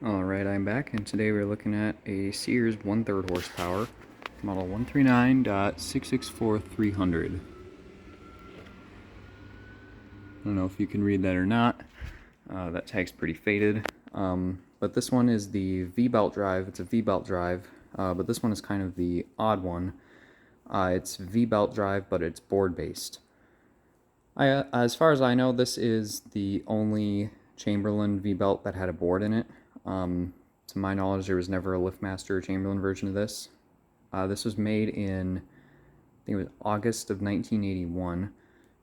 Alright, I'm back, and today we're looking at a Sears 1/3 horsepower, model 139.664300. I don't know if you can read that or not. That tag's pretty faded. But this one is the V-belt drive. It's a V-belt drive, but this one is kind of the odd one. It's V-belt drive, but it's board-based. As far as I know, this is the only Chamberlain V-belt that had a board in it. To my knowledge, there was never a LiftMaster or Chamberlain version of this. This was made in, I think it was August of 1981.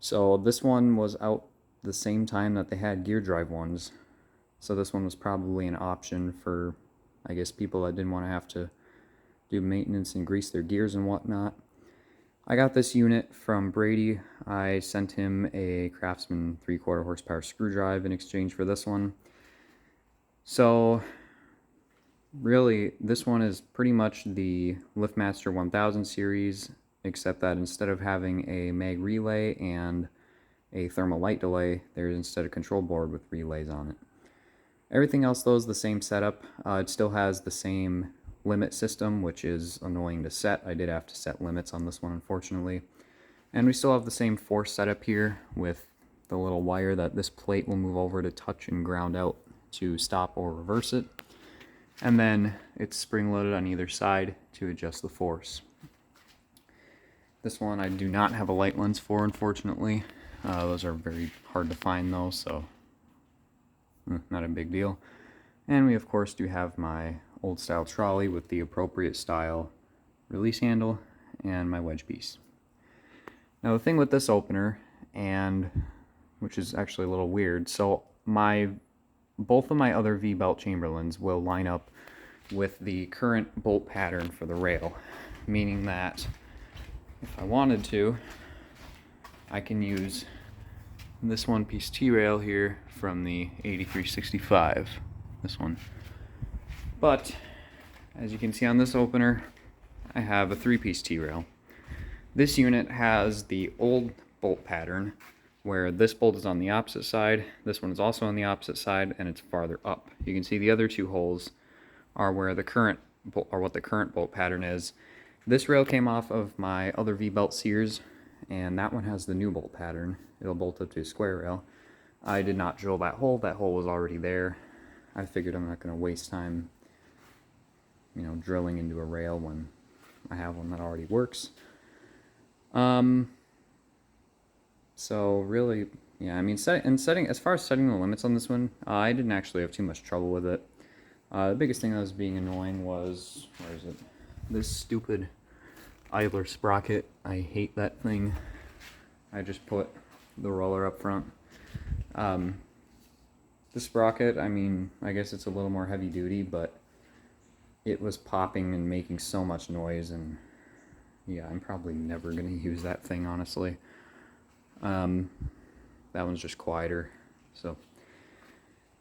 So this one was out the same time that they had gear drive ones. So this one was probably an option for, I guess, people that didn't want to have to do maintenance and grease their gears and whatnot. I got this unit from Brady. I sent him a Craftsman 3/4 horsepower screw drive in exchange for this one. So really, this one is pretty much the LiftMaster 1000 series, except that instead of having a mag relay and a thermal light delay, there's instead a control board with relays on it. Everything else though is the same setup. It still has the same limit system, which is annoying to set. I did have to set limits on this one, unfortunately. And we still have the same force setup here with the little wire that this plate will move over to touch and ground out to stop or reverse it. And then it's spring-loaded on either side to adjust the force. This one I do not have a light lens for, unfortunately. Those are very hard to find though, so not a big deal. And we of course do have my old style trolley with the appropriate style release handle and my wedge piece. Now the thing with this opener, and which is actually a little weird, so both of my other V-belt Chamberlains will line up with the current bolt pattern for the rail, meaning that if I wanted to, I can use this one-piece T-rail here from the 8365, this one. But as you can see on this opener, I have a 3-piece T-rail. This unit has the old bolt pattern where this bolt is on the opposite side, this one is also on the opposite side, and it's farther up. You can see the other two holes are where the current what the current bolt pattern is. This rail came off of my other V-belt Sears, and that one has the new bolt pattern. It'll bolt up to a square rail. I did not drill that hole. That hole was already there. I figured I'm not going to waste time, drilling into a rail when I have one that already works. So really, yeah, I mean, as far as setting the limits on this one, I didn't actually have too much trouble with it. The biggest thing that was being annoying was, where is it? This stupid idler sprocket. I hate that thing. I just put the roller up front. The sprocket, I mean, I guess it's a little more heavy duty, but it was popping and making so much noise, and yeah, I'm probably never going to use that thing, honestly. That one's just quieter. So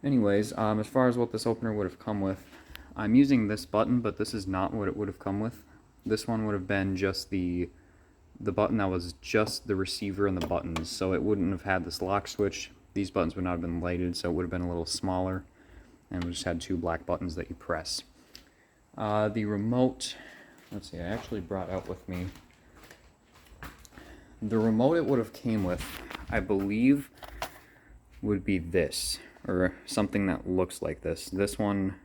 anyways, as far as what this opener would have come with, I'm using this button, but this is not what it would have come with. This one would have been just the button that was just the receiver and the buttons, so it wouldn't have had this lock switch. These buttons would not have been lighted, so it would have been a little smaller, and we just had two black buttons that you press. The remote, let's see, I actually brought out with me the remote it would have came with, I believe, would be this, or something that looks like this. This one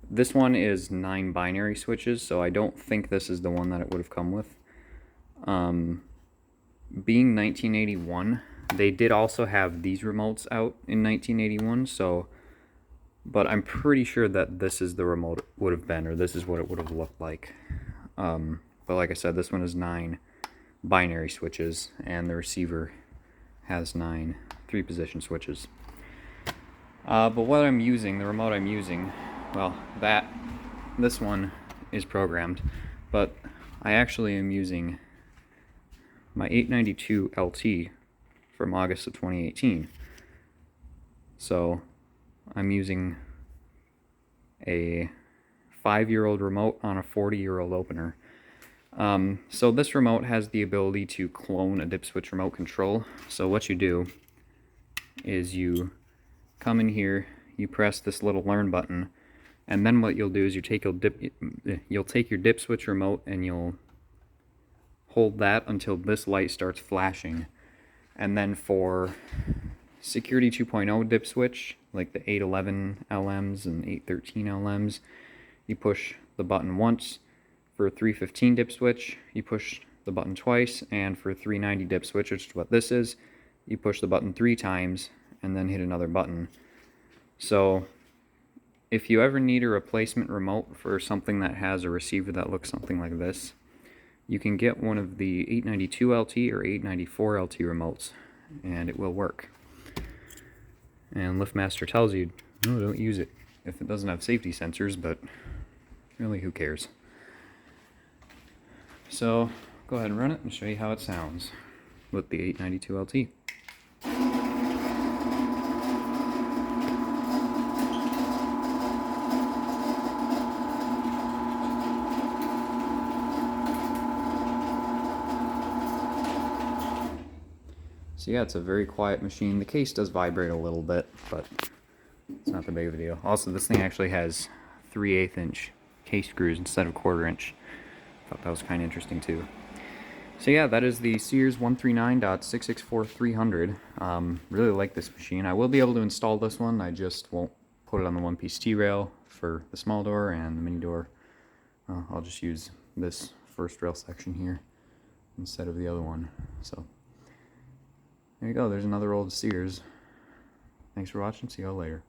is 9 binary switches, so I don't think this is the one that it would have come with. Being 1981, they did also have these remotes out in 1981, so, but I'm pretty sure that this is the remote it would have been, or this is what it would have looked like. But like I said, this one is 9 binary switches, and the receiver has 9 3-position switches. But what I'm using, the remote I'm using, well, this one is programmed, but I actually am using my 892 LT from August of 2018. So I'm using a 5-year-old remote on a 40-year-old opener. So this remote has the ability to clone a dip switch remote control. So what you do is you come in here, you press this little learn button, And then what you'll do is you'll take your dip switch remote and you'll hold that until this light starts flashing. And then for Security 2.0 dip switch, like the 811 LMs and 813 LMs, you push the button once. For 315 dip switch, you push the button twice, and for 390 dip switch, which is what this is, you push the button 3 times and then hit another button. So if you ever need a replacement remote for something that has a receiver that looks something like this, you can get one of the 892 LT or 894 LT remotes, and it will work. And LiftMaster tells you, no, don't use it if it doesn't have safety sensors, but really, who cares? So go ahead and run it and show you how it sounds with the 892 LT. So yeah, it's a very quiet machine. The case does vibrate a little bit, but it's not that big of a deal. Also, this thing actually has 3/8 inch case screws instead of 1/4 inch. Thought that was kind of interesting too. So yeah, that is the Sears 139.664-300. Really like this machine. I will be able to install this one. I just won't put it on the one-piece T-rail for the small door and the mini door. I'll just use this first rail section here instead of the other one. So there you go. There's another old Sears. Thanks for watching. See y'all later.